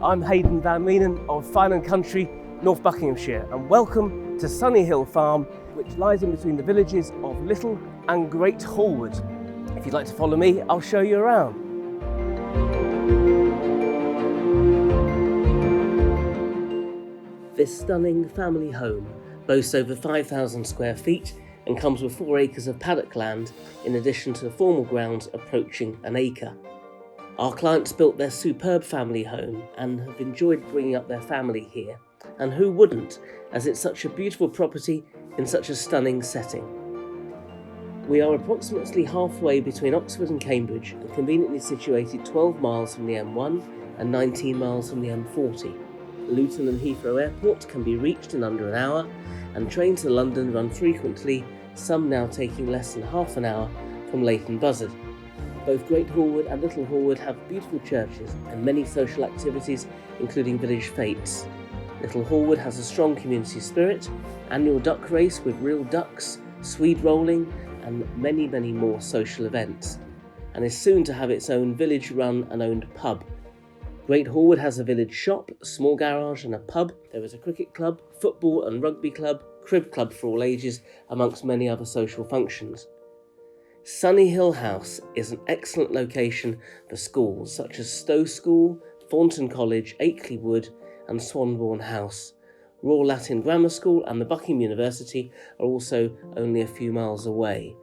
I'm Hayden Van Wienen of Fine & Country, North Buckinghamshire, and welcome to Sunny Hill Farm, which lies in between the villages of Little and Great Hallwood. If you'd like to follow me, I'll show you around. This stunning family home boasts over 5,000 square feet and comes with 4 acres of paddock land in addition to formal grounds approaching an acre. Our clients built their superb family home and have enjoyed bringing up their family here, and who wouldn't, as it's such a beautiful property in such a stunning setting. We are approximately halfway between Oxford and Cambridge and conveniently situated 12 miles from the M1 and 19 miles from the M40. Luton and Heathrow Airport can be reached in under an hour, and trains to London run frequently, some now taking less than half an hour from Leighton Buzzard. Both Great Hallwood and Little Hallwood have beautiful churches and many social activities, including village fetes. Little Hallwood has a strong community spirit, annual duck race with real ducks, swede rolling, and many more social events, and is soon to have its own village-run and owned pub. Great Hallwood has a village shop, a small garage and a pub. There is a cricket club, football and rugby club, crib club for all ages, amongst many other social functions. Sunny Hill House is an excellent location for schools such as Stowe School, Thornton College, Akeley Wood and Swanbourne House. Royal Latin Grammar School and the Buckingham University are also only a few miles away.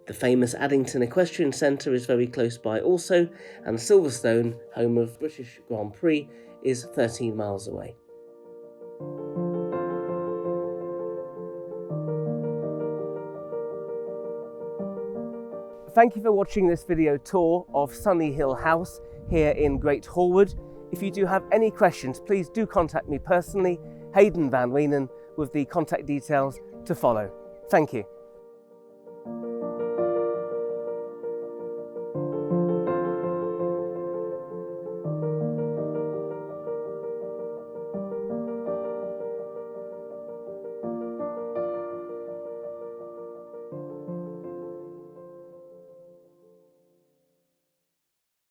The famous Addington Equestrian Centre is very close by also, and Silverstone, home of British Grand Prix, is 13 miles away. Thank you for watching this video tour of Sunny Hill House here in Great Hallwood. If you do have any questions, please do contact me personally, Hayden Van Wienen, with the contact details to follow. Thank you.